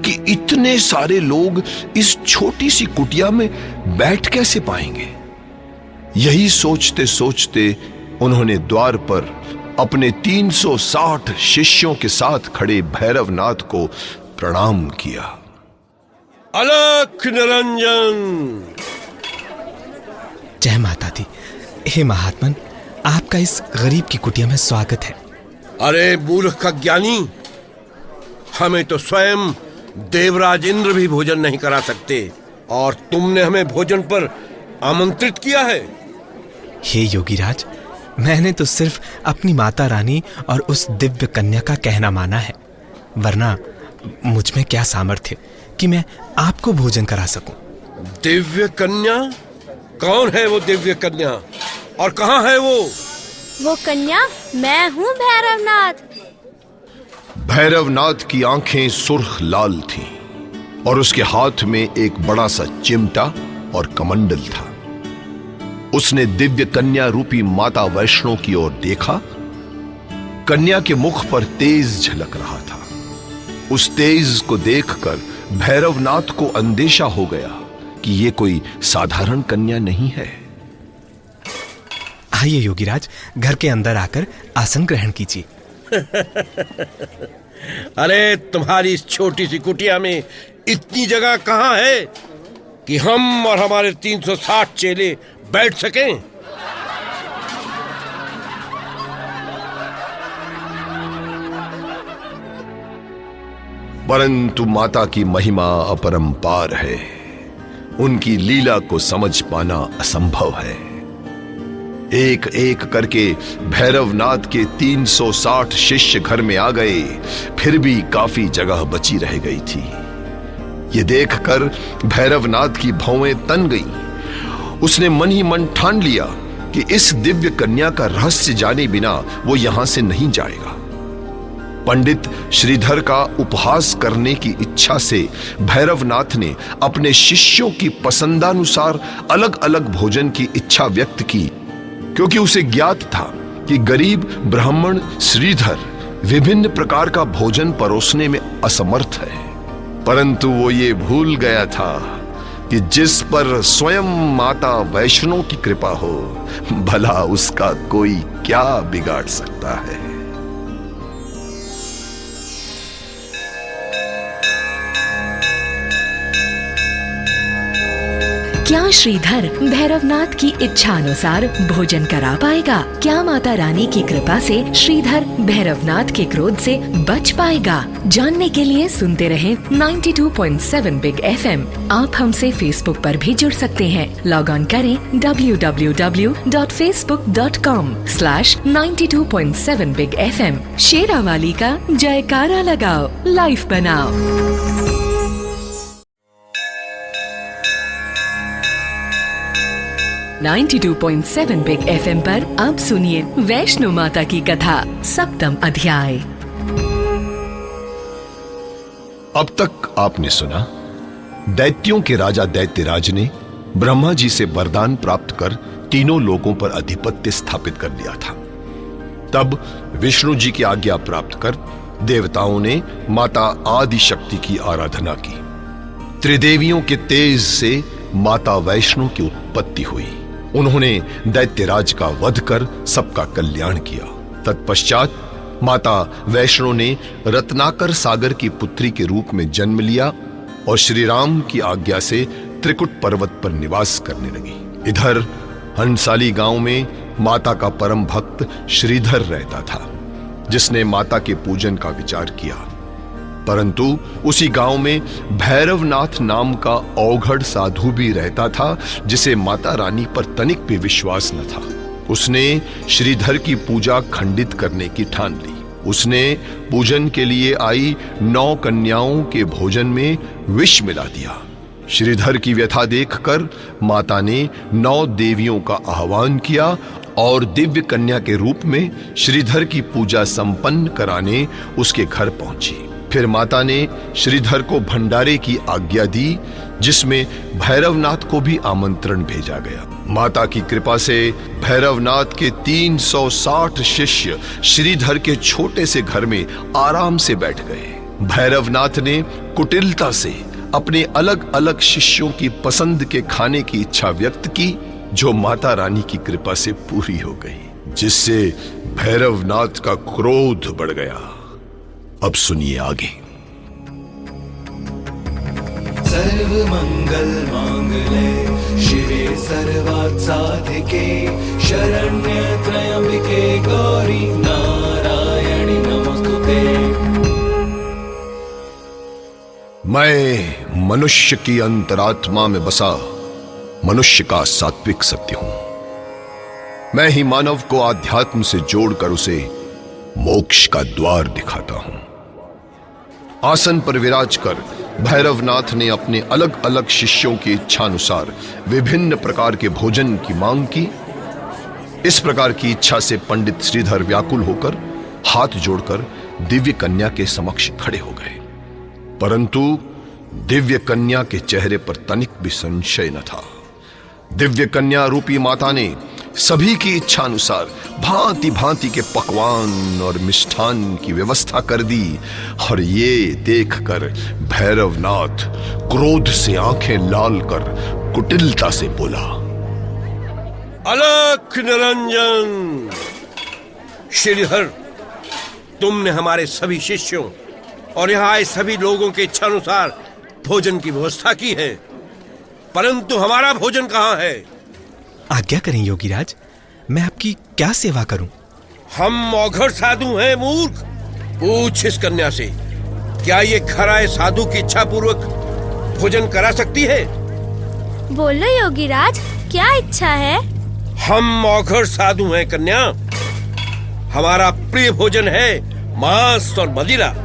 कि इतने सारे लोग इस छोटी सी कुटिया में बैठ कैसे पाएंगे। यही सोचते सोचते उन्होंने द्वार पर अपने 360 शिष्यों के साथ खड़े भैरवनाथ को प्रणाम किया। अलख निरंजन। जय माता दी। हे महात्मन, आपका इस गरीब की कुटिया में स्वागत है। अरे मूर्ख का ज्ञानी, हमें तो स्वयं देवराज इंद्र भी भोजन नहीं करा सकते और तुमने हमें भोजन पर आमंत्रित किया है। हे योगीराज, मैंने तो सिर्फ अपनी माता रानी और उस दिव्य कन्या का कहना माना है, वरना मुझ में क्या सामर्थ्य कि मैं आपको भोजन करा सकूं। दिव्य कन्या? कौन है वो दिव्य कन्या और कहां है वो? वो कन्या मैं हूँ भैरवनाथ। भैरवनाथ की आंखें सुर्ख लाल थीं और उसके हाथ में एक बड़ा सा चिमटा और कमंडल था। उसने दिव्य कन्या रूपी माता वैष्णो की ओर देखा। कन्या के मुख पर तेज झलक रहा था। उस तेज को देखकर भैरवनाथ को अंदेशा हो गया कि ये कोई साधारण कन्या नहीं है। आइए योगीराज, घर के अंदर आकर आसन ग्रहण कीजिए। अरे तुम्हारी इस छोटी सी कुटिया में इतनी जगह कहां है कि हम और हमारे 360 चेले बैठ सकें? परंतु माता की महिमा अपरंपार है। उनकी लीला को समझ पाना असंभव है। एक एक करके भैरवनाथ के 360 शिष्य घर में आ गए, फिर भी काफी जगह बची रह गई थी। ये देखकर भैरवनाथ की भौएं तन गईं। उसने मन ही मन ठान लिया कि इस दिव्य कन्या का रहस्य जाने बिना वो यहां से नहीं जाएगा। पंडित श्रीधर का उपहास करने की इच्छा से भैरवनाथ ने अपने शिष्यों की पसंदानुसार अलग अलग भोजन की इच्छा व्यक्त की, क्योंकि उसे ज्ञात था कि गरीब ब्राह्मण श्रीधर विभिन्न प्रकार का भोजन परोसने में असमर्थ है, परंतु वो ये भूल गया था कि जिस पर स्वयं माता वैष्णो की कृपा हो, भला उसका कोई क्या बिगाड़ सकता है। क्या श्रीधर भैरवनाथ की इच्छा अनुसार भोजन करा पाएगा? क्या माता रानी की कृपा से श्रीधर भैरवनाथ के क्रोध से बच पाएगा? जानने के लिए सुनते रहें 92.7 बिग FM। आप हमसे फेसबुक पर भी जुड़ सकते हैं। लॉग ऑन करें www.facebook.com/92.7 बिग FM। शेरावाली का जयकारा लगाओ, लाइफ बनाओ। 92.7 बिग FM पर अब सुनिए वैष्णो माता की कथा, 7वां अध्याय। अब तक आपने सुना, दैत्यों के राजा दैत्यराज ने ब्रह्मा जी से वरदान प्राप्त कर तीनों लोगों पर अधिपत्य स्थापित कर दिया था। तब विष्णु जी की आज्ञा प्राप्त कर देवताओं ने माता आदि शक्ति की आराधना की। त्रिदेवियों के तेज से माता वैष्णो की उत्पत्ति हुई। उन्होंने दैत्यराज का वध कर सबका कल्याण किया। तत्पश्चात माता वैष्णो ने रत्नाकर सागर की पुत्री के रूप में जन्म लिया और श्री राम की आज्ञा से त्रिकुट पर्वत पर निवास करने लगी। इधर हंसाली गांव में माता का परम भक्त श्रीधर रहता था, जिसने माता के पूजन का विचार किया। परंतु उसी गांव में भैरवनाथ नाम का औघड़ साधु भी रहता था, जिसे माता रानी पर तनिक भी विश्वास न था। उसने श्रीधर की पूजा खंडित करने की ठान ली। उसने पूजन के लिए आई 9 कन्याओं के भोजन में विष मिला दिया। श्रीधर की व्यथा देखकर माता ने 9 देवियों का आह्वान किया और दिव्य कन्या के रूप में श्रीधर की पूजा संपन्न कराने उसके घर पहुंची। फिर माता ने श्रीधर को भंडारे की आज्ञा दी, जिसमें भैरवनाथ को भी आमंत्रण भेजा गया। माता की कृपा से भैरवनाथ के 360 शिष्य श्रीधर के छोटे से घर में आराम से बैठ गए। भैरवनाथ ने कुटिलता से अपने अलग अलग शिष्यों की पसंद के खाने की इच्छा व्यक्त की, जो माता रानी की कृपा से पूरी हो गई, जिससे भैरवनाथ का क्रोध बढ़ गया। अब सुनिए आगे। सर्व मंगल मांगले शिवे सर्वार्थ साधिके शरण्य त्र्यंबके गौरी नारायणी नमोस्तुते। मैं मनुष्य की अंतरात्मा में बसा मनुष्य का सात्विक सत्य हूं। मैं ही मानव को आध्यात्म से जोड़कर उसे मोक्ष का द्वार दिखाता हूं। आसन पर विराज कर भैरवनाथ ने अपने अलग अलग शिष्यों की इच्छानुसार विभिन्न प्रकार के भोजन की मांग की। इस प्रकार की इच्छा से पंडित श्रीधर व्याकुल होकर हाथ जोड़कर दिव्य कन्या के समक्ष खड़े हो गए, परंतु दिव्य कन्या के चेहरे पर तनिक भी संशय न था। दिव्य कन्या रूपी माता ने सभी की इच्छा अनुसार भांति भांति के पकवान और मिष्ठान की व्यवस्था कर दी, और ये देखकर भैरवनाथ क्रोध से आंखें लाल कर कुटिलता से बोला, अलख निरंजन श्रीधर, तुमने हमारे सभी शिष्यों और यहाँ आए सभी लोगों के इच्छा अनुसार भोजन की व्यवस्था की है, परंतु हमारा भोजन कहाँ है? आज्ञा करें योगीराज, मैं आपकी क्या सेवा करूं? हम औघड़ साधु हैं मूर्ख। पूछ इस कन्या से, क्या ये घर आए साधु की इच्छा पूर्वक भोजन करा सकती है? बोलो योगीराज, क्या इच्छा है? हम औघड़ साधु हैं कन्या। हमारा प्रिय भोजन है मांस और मदिरा।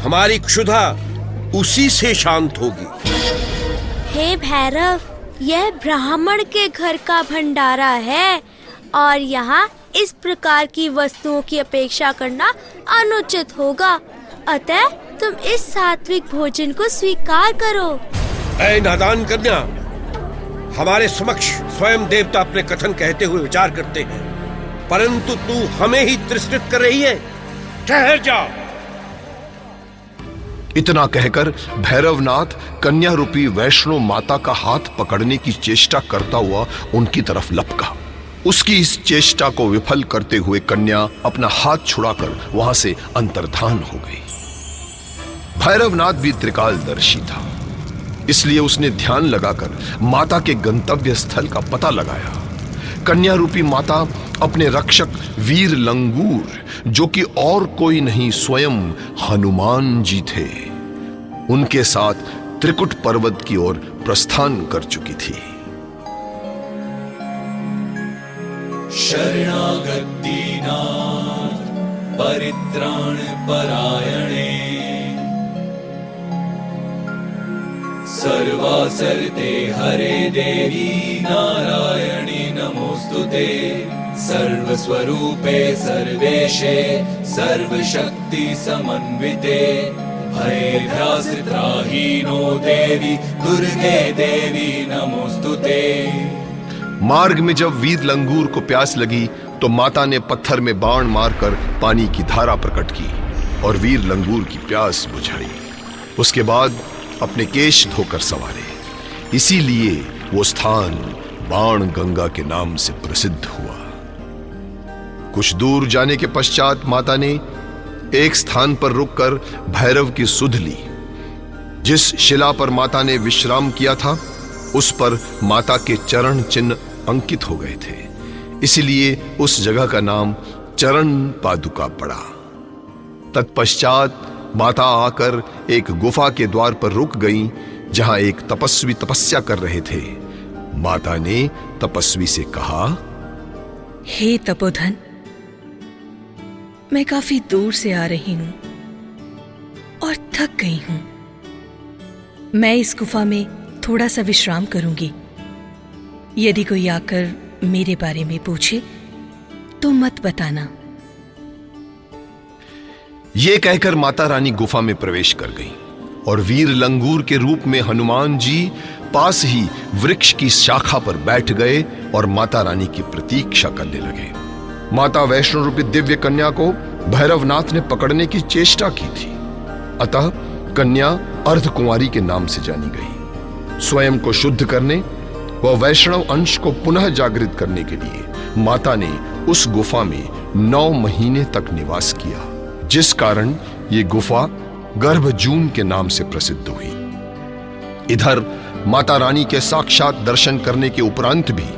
हमारी क्षुधा उसी से शांत होगी। हे भैरव, यह ब्राह्मण के घर का भंडारा है और यहाँ इस प्रकार की वस्तुओं की अपेक्षा करना अनुचित होगा। अतः तुम इस सात्विक भोजन को स्वीकार करो। ऐ नादान कन्या, हमारे समक्ष स्वयं देवता अपने कथन कहते हुए विचार करते हैं, परंतु तू हमें ही तिरस्कृत कर रही है। ठहर जा। इतना कहकर भैरवनाथ कन्या रूपी वैष्णो माता का हाथ पकड़ने की चेष्टा करता हुआ उनकी तरफ लपका। उसकी इस चेष्टा को विफल करते हुए कन्या अपना हाथ छुड़ाकर वहां से अंतर्धान हो गई। भैरवनाथ भी त्रिकालदर्शी था, इसलिए उसने ध्यान लगाकर माता के गंतव्य स्थल का पता लगाया। कन्या रूपी माता अपने रक्षक वीर लंगूर, जो कि और कोई नहीं स्वयं हनुमान जी थे, उनके साथ त्रिकुट पर्वत की ओर प्रस्थान कर चुकी थी। शरणागत दीनार्थ परित्राण परायणे सर्वासर्ते हरे देवी नारायणी नमोस्तुते सर्वस्वरूपे सर्वेशे सर्वशक्ति समन्विते भयभ्रासित्राहीनो देवी दुर्गे देवी नमोस्तुते। मार्ग में जब वीर लंगूर को प्यास लगी तो माता ने पत्थर में बाण मारकर पानी की धारा प्रकट की और वीर लंगूर की प्यास बुझाई। उसके बाद अपने केश धोकर संवारे, इसीलिए वो स्थान बाण गंगा के नाम से प्रसिद्ध हुआ। कुछ दूर जाने के पश्चात माता ने एक स्थान पर रुककर भैरव की सुध ली। जिस शिला पर माता ने विश्राम किया था उस पर माता के चरण चिन्ह अंकित हो गए थे, इसलिए उस जगह का नाम चरण पादुका पड़ा। तत्पश्चात माता आकर एक गुफा के द्वार पर रुक गईं, जहां एक तपस्वी तपस्या कर रहे थे। माता ने तपस्वी से कहा, हे तपोधन, मैं काफी दूर से आ रही हूं और थक गई हूं। मैं इस गुफा में थोड़ा सा विश्राम करूंगी। यदि कोई आकर मेरे बारे में पूछे तो मत बताना। ये कहकर माता रानी गुफा में प्रवेश कर गई और वीर लंगूर के रूप में हनुमान जी पास ही वृक्ष की शाखा पर बैठ गए और माता रानी की प्रतीक्षा करने लगे। माता वैष्णो रूपी दिव्य कन्या को भैरवनाथ ने पकड़ने की चेष्टा की थी, अतः कन्या अर्धकुंवारी के नाम से जानी गई। स्वयं को शुद्ध करने व वैष्णव अंश को पुनः जागृत करने के लिए माता ने उस गुफा में 9 महीने तक निवास किया, जिस कारण ये गुफा गर्भजून के नाम से प्रसिद्ध हुई। इधर माता रानी के साक्षात दर्शन करने के उपरांत भी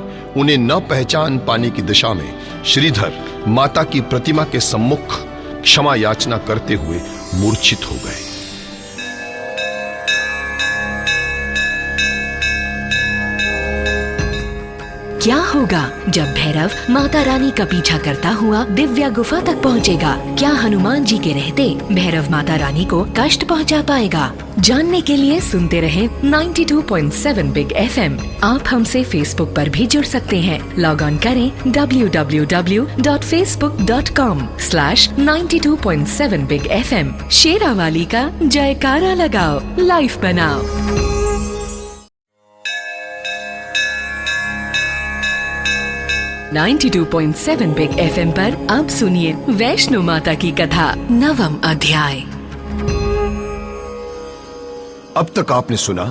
उन्हें न पहचान पाने की दिशा में श्रीधर माता की प्रतिमा के सम्मुख क्षमा याचना करते हुए मूर्छित हो गए। क्या होगा जब भैरव माता रानी का पीछा करता हुआ दिव्या गुफा तक पहुंचेगा? क्या हनुमान जी के रहते भैरव माता रानी को कष्ट पहुंचा पाएगा? जानने के लिए सुनते रहें 92.7 बिग FM। आप हमसे फेसबुक पर भी जुड़ सकते हैं। लॉग ऑन करें www.facebook.com/92.7 बिग FM। शेरावाली का जयकारा लगाओ, लाइफ बनाओ। .7 बिग FM पर अब सुनिए वैष्णो माता की कथा, 9वां अध्याय। अब तक आपने सुना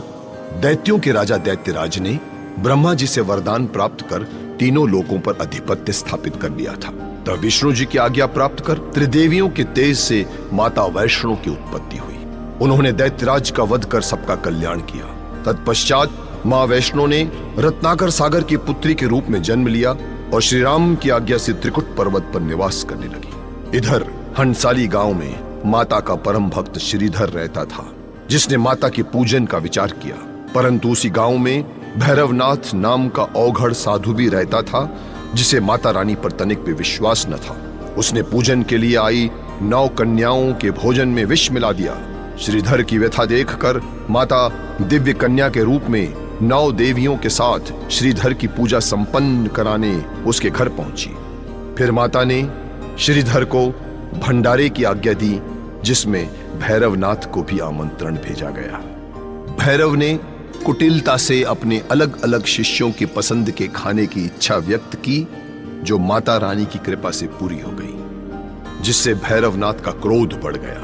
दैत्यों के राजा दैत्यराज ने ब्रह्मा जी से वरदान प्राप्त कर तीनों लोकों पर अधिपत्य स्थापित कर लिया था। तब विष्णु जी की आज्ञा प्राप्त कर त्रिदेवियों के तेज से माता वैष्णो की उत्पत्ति हुई। उन्होंने दैत्यराज का वध कर सबका कल्याण किया। तत्पश्चात माँ वैष्णो ने रत्नाकर सागर की पुत्री के रूप में जन्म लिया और श्री राम की आज्ञा से त्रिकुट पर्वत पर निवास करने लगी। इधर हंसाली गांव में माता का परम भक्त श्रीधर रहता था, जिसने माता के पूजन का विचार किया। परंतु उसी गांव में भैरवनाथ नाम का औघड़ साधु भी रहता था, जिसे माता रानी पर तनिक भी विश्वास न था। उसने पूजन के लिए आई 9 कन्याओं के भोजन में विष मिला दिया। श्रीधर की व्यथा देखकर माता दिव्य कन्या के रूप में 9 देवियों के साथ श्रीधर की पूजा संपन्न कराने उसके घर पहुंची। फिर माता ने श्रीधर को भंडारे की आज्ञा दी, जिसमें भैरवनाथ को भी आमंत्रण भेजा गया। भैरव ने कुटिलता से अपने अलग अलग शिष्यों की पसंद के खाने की इच्छा व्यक्त की, जो माता रानी की कृपा से पूरी हो गई। जिससे भैरवनाथ का क्रोध बढ़ गया।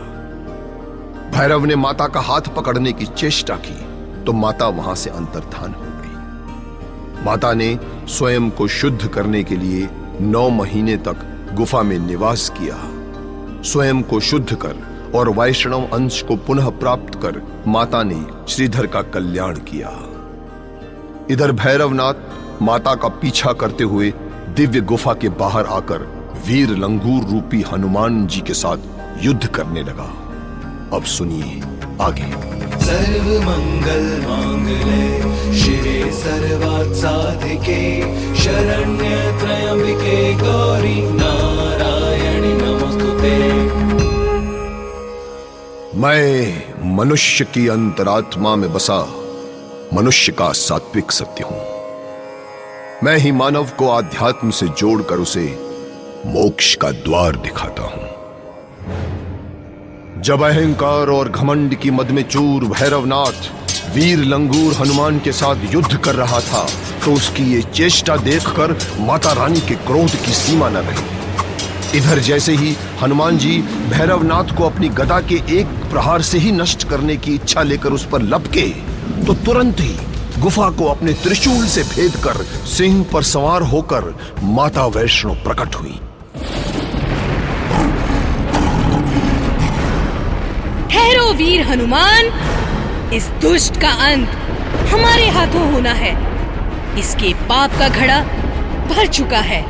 भैरव ने माता का हाथ पकड़ने की चेष्टा की तो माता वहां से अंतर्धान हो गई। माता ने स्वयं को शुद्ध करने के लिए 9 महीने तक गुफा में निवास किया। स्वयं को शुद्ध कर और वैष्णव अंश को पुनः प्राप्त कर माता ने श्रीधर का कल्याण किया। इधर भैरवनाथ माता का पीछा करते हुए दिव्य गुफा के बाहर आकर वीर लंगूर रूपी हनुमान जी के साथ युद्ध करने लगा। अब सुनिए आगे। सर्व मंगल मांगले शिवे सर्वार्थ साधिके शरण्य त्र्यंबिके गौरी नारायणी नमोस्तुते। मैं मनुष्य की अंतरात्मा में बसा मनुष्य का सात्विक सत्य हूं। मैं ही मानव को आध्यात्म से जोड़कर उसे मोक्ष का द्वार दिखाता हूं। जब अहंकार और घमंड की मद में चूर भैरवनाथ वीर लंगूर हनुमान के साथ युद्ध कर रहा था तो उसकी ये चेष्टा देखकर माता रानी के क्रोध की सीमा न रही। इधर जैसे ही हनुमान जी भैरवनाथ को अपनी गदा के एक प्रहार से ही नष्ट करने की इच्छा लेकर उस पर लपके तो तुरंत ही गुफा को अपने त्रिशूल से भेद कर सिंह पर सवार होकर माता वैष्णो प्रकट हुई। ठहरो वीर हनुमान, इस दुष्ट का अंत हमारे हाथों होना है। इसके पाप का घड़ा भर चुका है।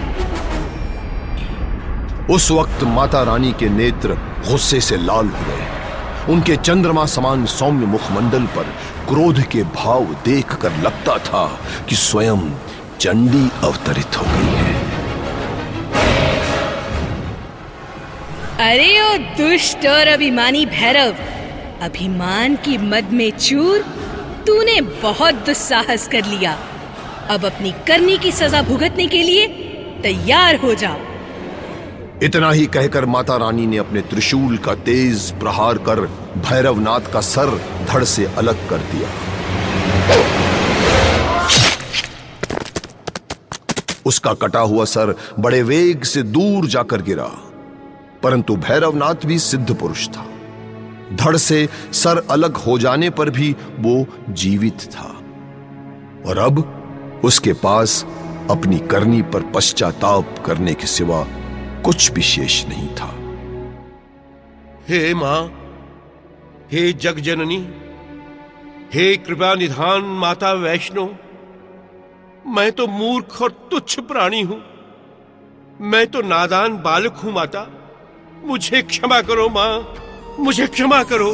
उस वक्त माता रानी के नेत्र गुस्से से लाल हुए। उनके चंद्रमा समान सौम्य मुखमंडल पर क्रोध के भाव देखकर लगता था कि स्वयं चंडी अवतरित हो गई है। अरे ओ दुष्ट और अभिमानी भैरव, अभिमान की मद में चूर तूने बहुत दुस्साहस कर लिया। अब अपनी करनी की सजा भुगतने के लिए तैयार हो जा। इतना ही कहकर माता रानी ने अपने त्रिशूल का तेज प्रहार कर भैरवनाथ का सर धड़ से अलग कर दिया। उसका कटा हुआ सर बड़े वेग से दूर जाकर गिरा, परंतु भैरवनाथ भी सिद्ध पुरुष था। धड़ से सर अलग हो जाने पर भी वो जीवित था और अब उसके पास अपनी करनी पर पश्चाताप करने के सिवा कुछ भी शेष नहीं था। हे मां, हे जगजननी, हे कृपा निधान माता वैष्णो, मैं तो मूर्ख और तुच्छ प्राणी हूं। मैं तो नादान बालक हूं माता, मुझे क्षमा करो मां, मुझे क्षमा करो।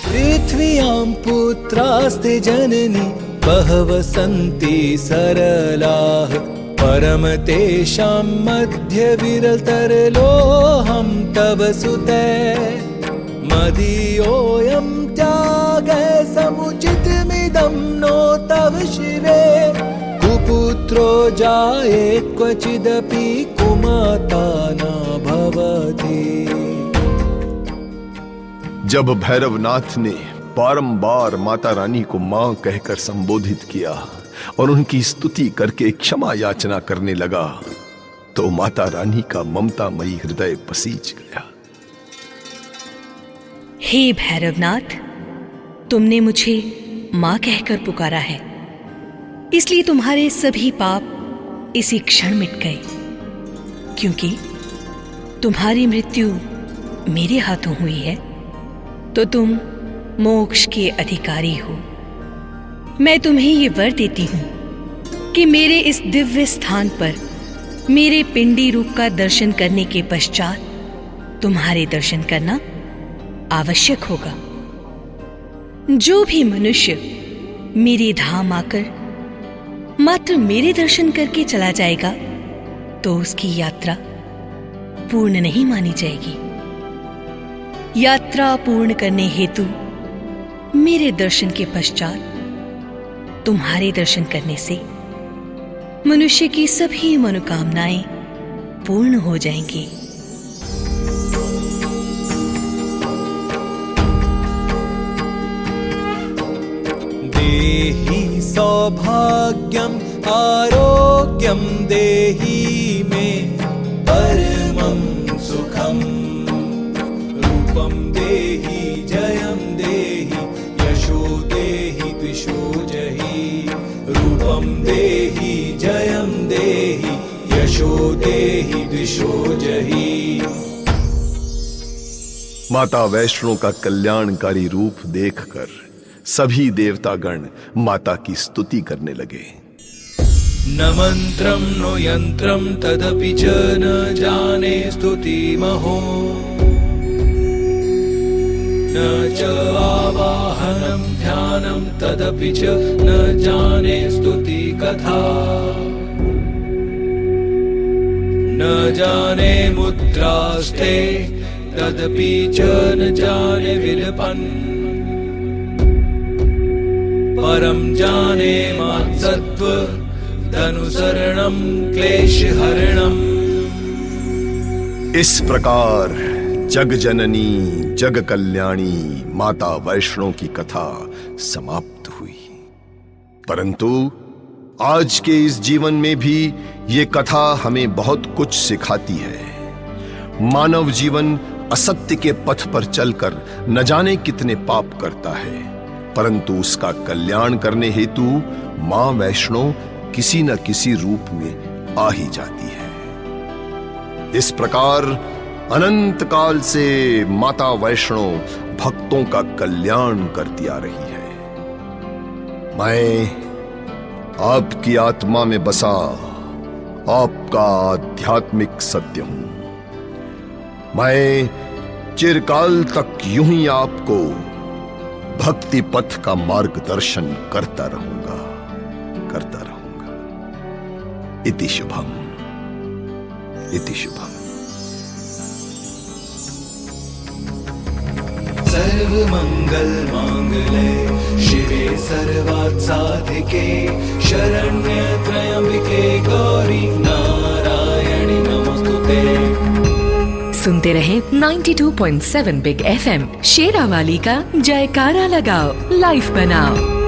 पृथ्व्यां पुत्रास्ते जननी बहवः सन्ति सरलाः परम तेषां मध्ये विरलतरलोऽहं तव सुते। मदीयोऽयं त्यागः समुचितमिदं नो तव शिवे। कुपुत्रो जायेत् क्वचिदपि कुमाता न भवति। जब भैरवनाथ ने बारंबार माता रानी को मां कहकर संबोधित किया और उनकी स्तुति करके क्षमा याचना करने लगा तो माता रानी का ममतामयी हृदय पसीज गया। हे भैरवनाथ, तुमने मुझे मां कहकर पुकारा है, इसलिए तुम्हारे सभी पाप इसी क्षण मिट गए, क्योंकि तुम्हारी मृत्यु मेरे हाथों हुई है तो तुम मोक्ष के अधिकारी हो। मैं तुम्हें ये वर देती हूं कि मेरे इस दिव्य स्थान पर मेरे पिंडी रूप का दर्शन करने के पश्चात तुम्हारे दर्शन करना आवश्यक होगा। जो भी मनुष्य मेरे धाम आकर मात्र मेरे दर्शन करके चला जाएगा तो उसकी यात्रा पूर्ण नहीं मानी जाएगी। यात्रा पूर्ण करने हेतु मेरे दर्शन के पश्चात तुम्हारे दर्शन करने से मनुष्य की सभी मनोकामनाएं पूर्ण हो जाएंगी। देहि सौभाग्यम आरोग्यम देहि मे परमं सुखम देहि दिशो जहि। माता वैष्णो का कल्याणकारी रूप देखकर सभी देवतागण माता की स्तुति करने लगे। न मंत्रम नो यंत्रम तदपि च न जाने स्तुतिमहो, न च आवाहनम ध्यानम तदपि च न जाने स्तुति कथा, न जाने मुद्रास्ते तदपि च न जाने विलपन, परम जाने मात्सत्व तनुसरणम क्लेश हरणम। इस प्रकार जग जननी जग कल्याणी माता वैष्णो की कथा समाप्त हुई। परंतु आज के इस जीवन में भी ये कथा हमें बहुत कुछ सिखाती है। मानव जीवन असत्य के पथ पर चलकर न जाने कितने पाप करता है, परंतु उसका कल्याण करने हेतु मां वैष्णो किसी न किसी रूप में आ ही जाती है। इस प्रकार अनंत काल से माता वैष्णो भक्तों का कल्याण करती आ रही है। मैं आपकी आत्मा में बसा आपका आध्यात्मिक सत्य हूं। मैं चिरकाल तक यूं ही आपको भक्ति पथ का मार्गदर्शन करता रहूंगा। इति शुभम, इति शुभम। सर्व मंगल मांगले शिवे सर्वार्थ साधिके, शरण्य त्र्यंबके गौरी नारायणी नमोस्तुते। सुनते रहे 92.7 बिग FM। शेरावाली का जयकारा लगाओ, लाइफ बनाओ।